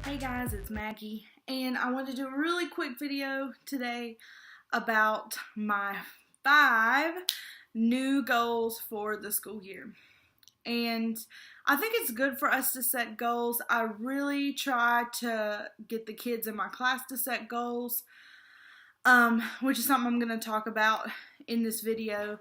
Hey guys, it's Maggie, and I wanted to do a really quick video today about my 5 new goals for the school year. And I think it's good for us to set goals. I really try to get the kids in my class to set goals, which is something I'm going to talk about in this video.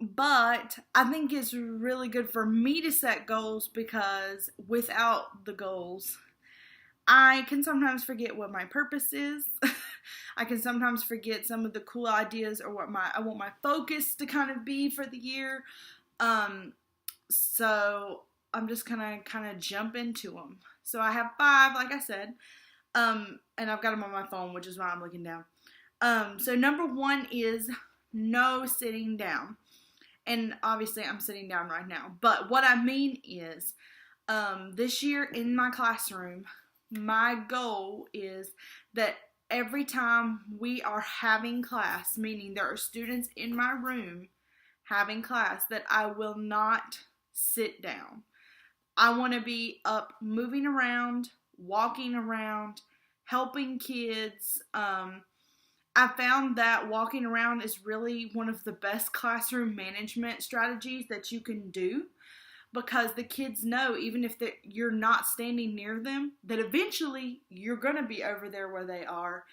But I think it's really good for me to set goals because without the goals, I can sometimes forget what my purpose is. I can sometimes forget some of the cool ideas or what I want my focus to kind of be for the year. So I'm just gonna kind of jump into them. So I have 5, like I said, and I've got them on my phone, which is why I'm looking down. So number 1 is no sitting down. And obviously I'm sitting down right now. But what I mean is, this year in my classroom, my goal is that every time we are having class, meaning there are students in my room having class, that I will not sit down. I want to be up moving around, walking around, helping kids. I found that walking around is really one of the best classroom management strategies that you can do, because the kids know, even if you're not standing near them, that eventually you're going to be over there where they are,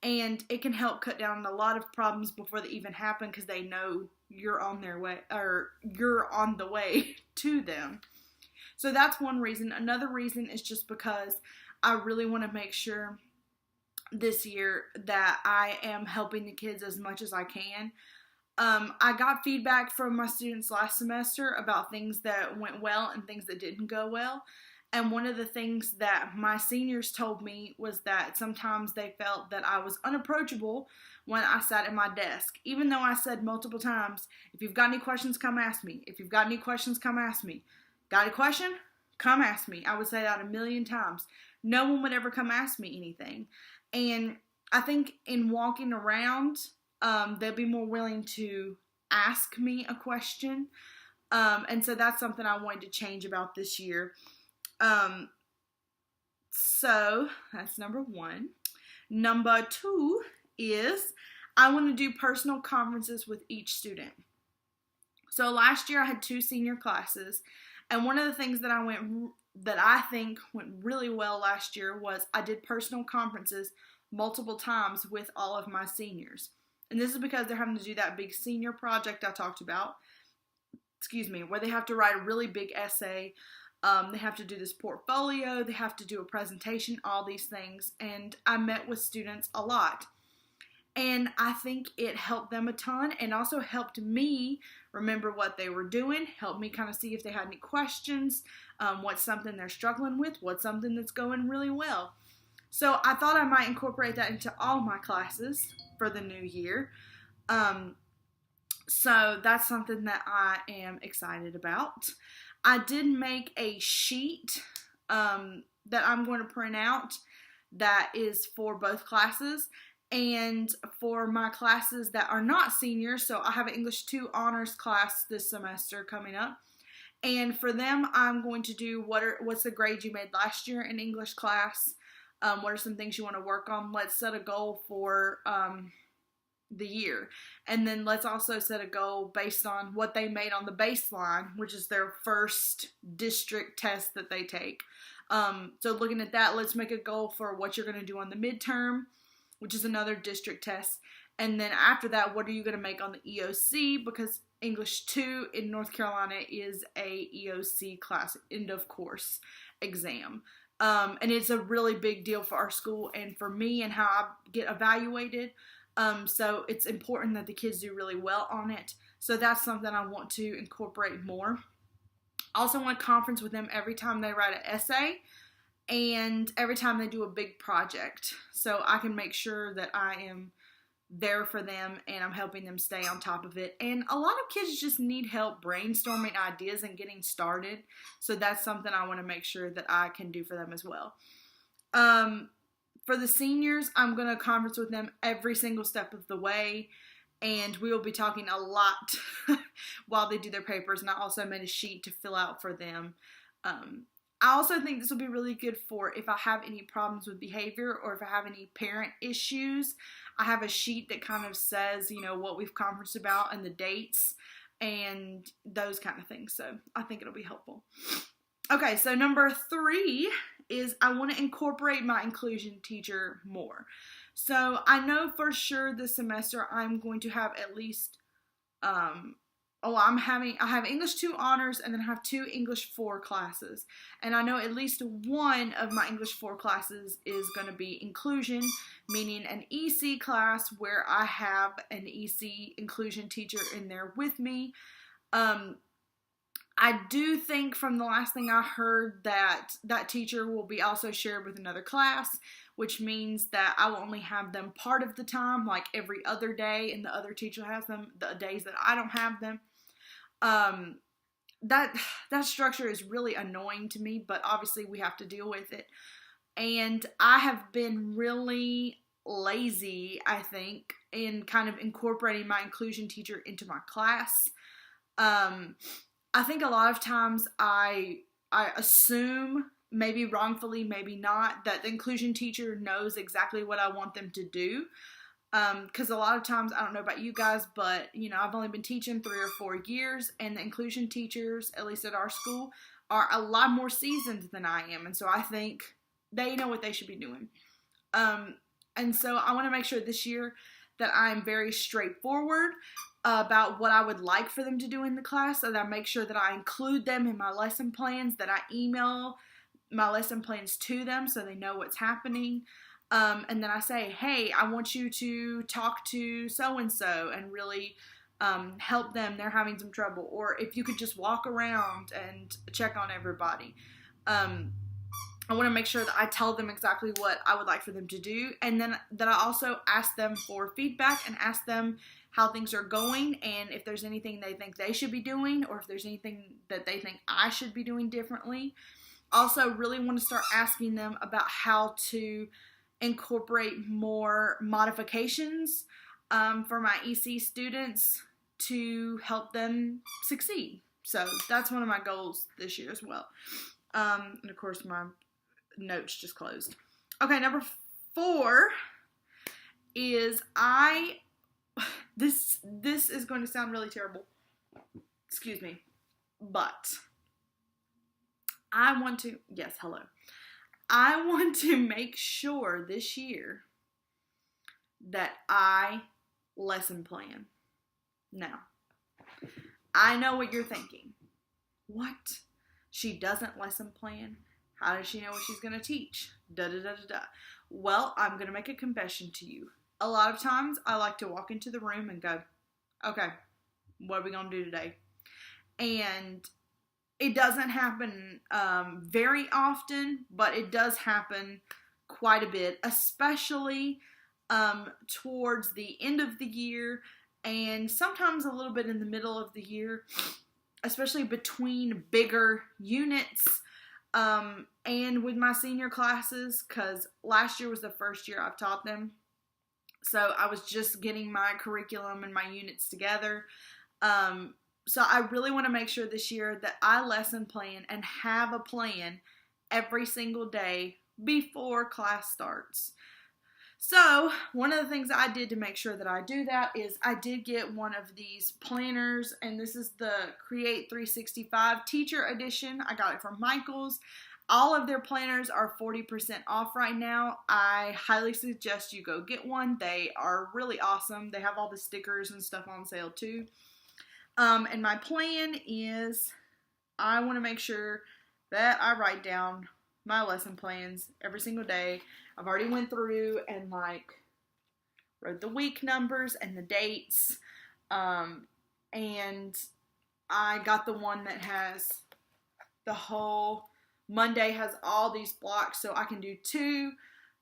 and it can help cut down a lot of problems before they even happen because they know you're on their way, or you're on the way to them. So that's one reason. Another reason is just because I really want to make sure this year that I am helping the kids as much as I can. I got feedback from my students last semester about things that went well and things that didn't go well. And one of the things that my seniors told me was that sometimes they felt that I was unapproachable when I sat at my desk. Even though I said multiple times, if you've got any questions, come ask me. If you've got any questions, come ask me. Got a question? Come ask me. I would say that 1,000,000 times. No one would ever come ask me anything. And I think in walking around, they'll be more willing to ask me a question. And so that's something I wanted to change about this year. So that's number 1. Number 2 is I want to do personal conferences with each student. So last year I had 2 senior classes, and one of the things that I think went really well last year was I did personal conferences multiple times with all of my seniors. And this is because they're having to do that big senior project I talked about, where they have to write a really big essay. They have to do this portfolio, they have to do a presentation, all these things. And I met with students a lot. And I think it helped them a ton, and also helped me remember what they were doing, helped me kind of see if they had any questions, what's something they're struggling with, what's something that's going really well. So I thought I might incorporate that into all my classes for the new year. So that's something that I am excited about. I did make a sheet that I'm going to print out that is for both classes. And for my classes that are not seniors, so I have an English 2 honors class this semester coming up. And for them, I'm going to do what's the grade you made last year in English class? What are some things you want to work on? Let's set a goal for the year. And then let's also set a goal based on what they made on the baseline, which is their first district test that they take. So looking at that, let's make a goal for what you're going to do on the midterm, which is another district test. And then after that, what are you going to make on the EOC? Because English 2 in North Carolina is a EOC class, end of course exam. And it's a really big deal for our school and for me and how I get evaluated. So it's important that the kids do really well on it. So that's something I want to incorporate more. I also want to conference with them every time they write an essay and every time they do a big project. So I can make sure that I am there for them and I'm helping them stay on top of it. And a lot of kids just need help brainstorming ideas and getting started. So that's something I want to make sure that I can do for them as well. For the seniors, I'm going to conference with them every single step of the way. And we will be talking a lot while they do their papers. And I also made a sheet to fill out for them I also think this will be really good for if I have any problems with behavior or if I have any parent issues. I have a sheet that kind of says, what we've conferenced about and the dates and those kind of things. So I think it'll be helpful. Okay, so number 3 is I want to incorporate my inclusion teacher more. So I know for sure this semester I'm going to have at least, I have English 2 honors and then I have 2 English 4 classes. And I know at least one of my English 4 classes is going to be inclusion, meaning an EC class where I have an EC inclusion teacher in there with me. I do think from the last thing I heard that that teacher will be also shared with another class, which means that I will only have them part of the time, like every other day, and the other teacher has them the days that I don't have them. That structure is really annoying to me, but obviously we have to deal with it. And I have been really lazy, I think, in kind of incorporating my inclusion teacher into my class. I think a lot of times I assume, maybe wrongfully, maybe not, that the inclusion teacher knows exactly what I want them to do. Because a lot of times, I don't know about you guys, but, I've only been teaching 3 or 4 years, and the inclusion teachers, at least at our school, are a lot more seasoned than I am. And so I think they know what they should be doing. And so I want to make sure this year that I'm very straightforward about what I would like for them to do in the class, so that I make sure that I include them in my lesson plans, that I email my lesson plans to them so they know what's happening. And then I say, hey, I want you to talk to so-and-so and really help them. They're having some trouble. Or if you could just walk around and check on everybody. I want to make sure that I tell them exactly what I would like for them to do. And then that I also ask them for feedback and ask them how things are going and if there's anything they think they should be doing or if there's anything that they think I should be doing differently. Also, really want to start asking them about how to incorporate more modifications for my EC students to help them succeed. So that's one of my goals this year as well. And of course, my notes just closed. Okay, number 4 is this is going to sound really terrible. Excuse me. But I want to make sure this year that I lesson plan. Now, I know what you're thinking. What? She doesn't lesson plan? How does she know what she's going to teach? Well, I'm going to make a confession to you. A lot of times, I like to walk into the room and go, okay, what are we going to do today? And it doesn't happen very often, but it does happen quite a bit, especially towards the end of the year and sometimes a little bit in the middle of the year, especially between bigger units and with my senior classes, because last year was the first year I've taught them. So I was just getting my curriculum and my units together. So I really want to make sure this year that I lesson plan and have a plan every single day before class starts. So one of the things I did to make sure that I do that is I did get one of these planners, and this is the Create 365 Teacher Edition. I got it from Michaels. All of their planners are 40% off right now. I highly suggest you go get one. They are really awesome. They have all the stickers and stuff on sale too. And my plan is I want to make sure that I write down my lesson plans every single day. I've already went through and wrote the week numbers and the dates. And I got the one that has the whole Monday has all these blocks, so I can do 2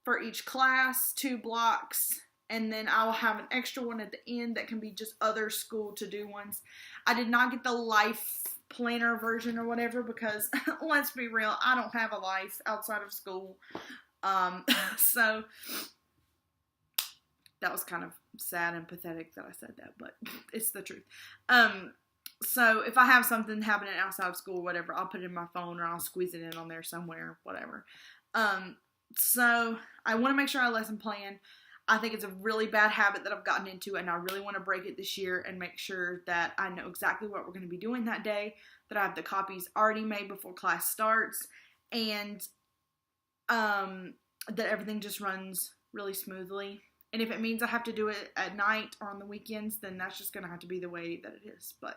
for each class, 2 blocks. And then I will have an extra one at the end that can be just other school to-do ones. I did not get the life planner version or whatever because, let's be real, I don't have a life outside of school. So that was kind of sad and pathetic that I said that, but it's the truth. So if I have something happening outside of school or whatever, I'll put it in my phone or I'll squeeze it in on there somewhere, whatever. So I want to make sure I lesson plan. I think it's a really bad habit that I've gotten into, and I really want to break it this year and make sure that I know exactly what we're going to be doing that day, that I have the copies already made before class starts, and that everything just runs really smoothly. And if it means I have to do it at night or on the weekends, then that's just going to have to be the way that it is. But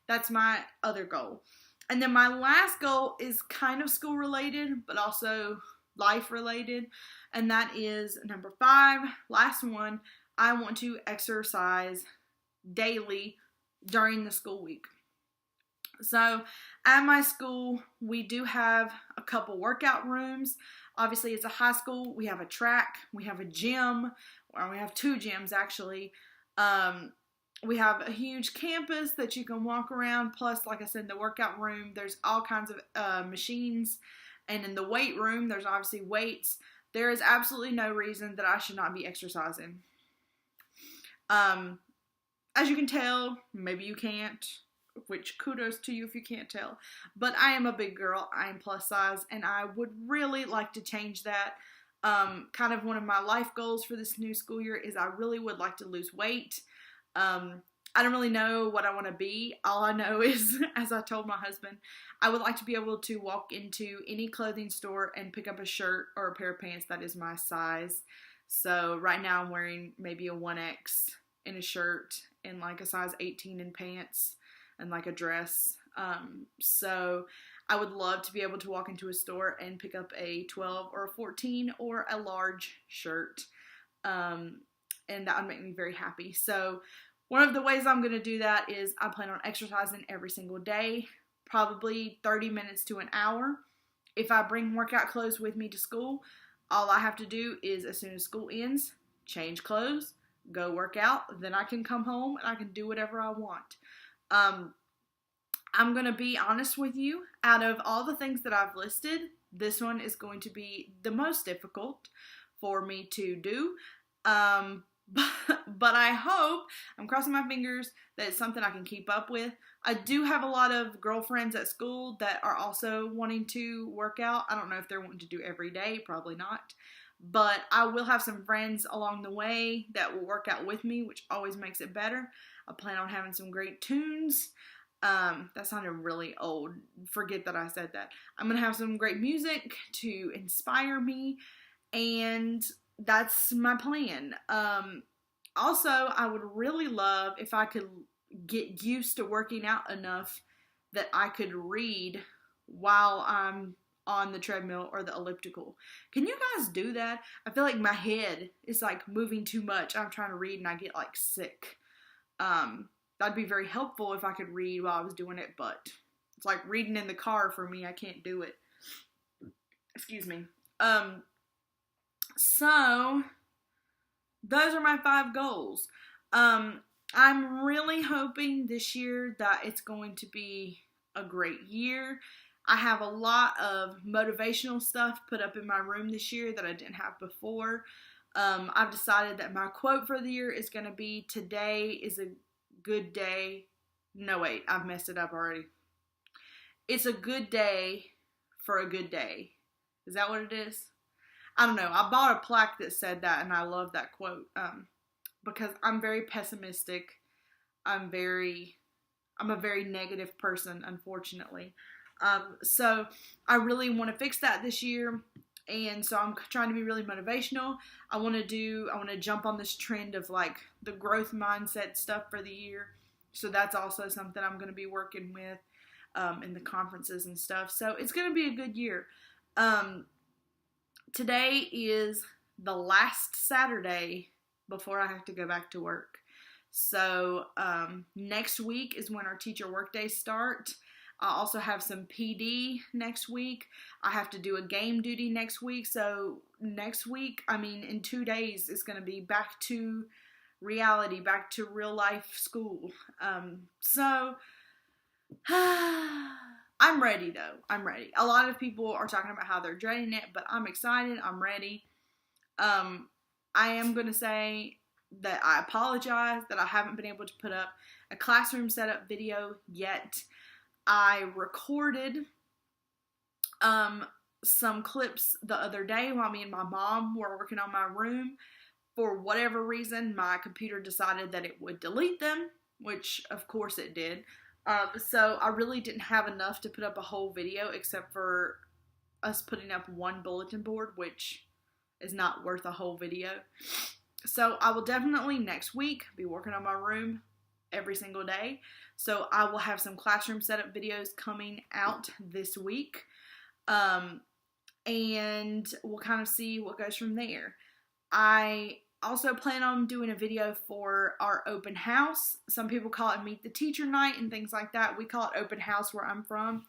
that's my other goal. And then my last goal is kind of school related, but also life related. And that is number 5, last one. I want to exercise daily during the school week. So at my school, we do have a couple workout rooms. Obviously, it's a high school. We have a track. We have a gym. Or we have 2 gyms, actually. We have a huge campus that you can walk around. Plus, like I said, the workout room, there's all kinds of machines. And in the weight room, there's obviously weights. There is absolutely no reason that I should not be exercising. As you can tell, maybe you can't, which kudos to you if you can't tell. But I am a big girl. I am plus size, and I would really like to change that. Kind of one of my life goals for this new school year is I really would like to lose weight. I don't really know what I want to be. All I know is, as I told my husband, I would like to be able to walk into any clothing store and pick up a shirt or a pair of pants that is my size. So right now I'm wearing maybe a 1X in a shirt and like a size 18 in pants and like a dress. So I would love to be able to walk into a store and pick up a 12 or a 14 or a large shirt. And that would make me very happy. So one of the ways I'm going to do that is I plan on exercising every single day, probably 30 minutes to an hour. If I bring workout clothes with me to school, all I have to do is, as soon as school ends, change clothes, go work out, then I can come home and I can do whatever I want. I'm going to be honest with you. Out of all the things that I've listed, this one is going to be the most difficult for me to do. But I hope, I'm crossing my fingers, that it's something I can keep up with. I do have a lot of girlfriends at school that are also wanting to work out. I don't know if they're wanting to do every day, probably not. But I will have some friends along the way that will work out with me, which always makes it better. I plan on having some great tunes. That sounded really old. Forget that I said that. I'm going to have some great music to inspire me, and that's my plan. Also, I would really love if I could get used to working out enough that I could read while I'm on the treadmill or the elliptical. Can you guys do that? I feel like my head is like moving too much. I'm trying to read and I get like sick. That'd be very helpful if I could read while I was doing it, but it's like reading in the car for me. I can't do it. Excuse me. So those are my 5 goals. I'm really hoping this year that it's going to be a great year. I have a lot of motivational stuff put up in my room this year that I didn't have before. I've decided that my quote for the year is going to be, "Today is a good day." No, wait, I've messed it up already. It's a good day for a good day. Is that what it is? I don't know. I bought a plaque that said that, and I love that quote because I'm very pessimistic. I'm a very negative person, unfortunately. So I really want to fix that this year, and so I'm trying to be really motivational. I want to jump on this trend of like the growth mindset stuff for the year. So that's also something I'm going to be working with in the conferences and stuff. So it's going to be a good year. Today is the last Saturday before I have to go back to work. So next week is when our teacher work days start. I also have some PD next week. I have to do a game duty next week. So next week, in 2 days, it's going to be back to reality, back to real life school. So I'm ready though. I'm ready. A lot of people are talking about how they're dreading it, but I'm excited. I'm ready. I am going to say that I apologize that I haven't been able to put up a classroom setup video yet. I recorded some clips the other day while me and my mom were working on my room. For whatever reason, my computer decided that it would delete them, which of course it did. So I really didn't have enough to put up a whole video except for us putting up one bulletin board, which is not worth a whole video. So I will definitely next week be working on my room every single day. So I will have some classroom setup videos coming out this week. And we'll kind of see what goes from there. I also plan on doing a video for our open house. Some people call it Meet the Teacher Night and things like that. We call it open house where I'm from.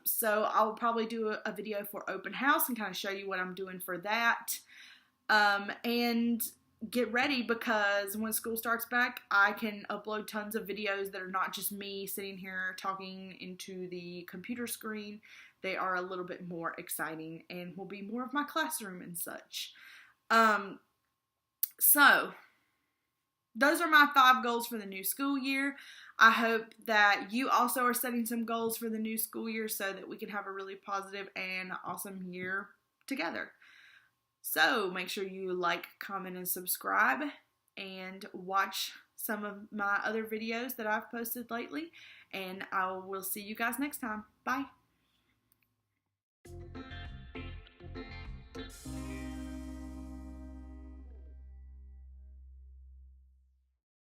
So I'll probably do a video for open house and kind of show you what I'm doing for that. And get ready, because when school starts back, I can upload tons of videos that are not just me sitting here talking into the computer screen. They are a little bit more exciting and will be more of my classroom and such. So those are my 5 goals for the new school year. I hope that you also are setting some goals for the new school year so that we can have a really positive and awesome year together. So make sure you like, comment, and subscribe, and watch some of my other videos that I've posted lately. And I will see you guys next time. Bye.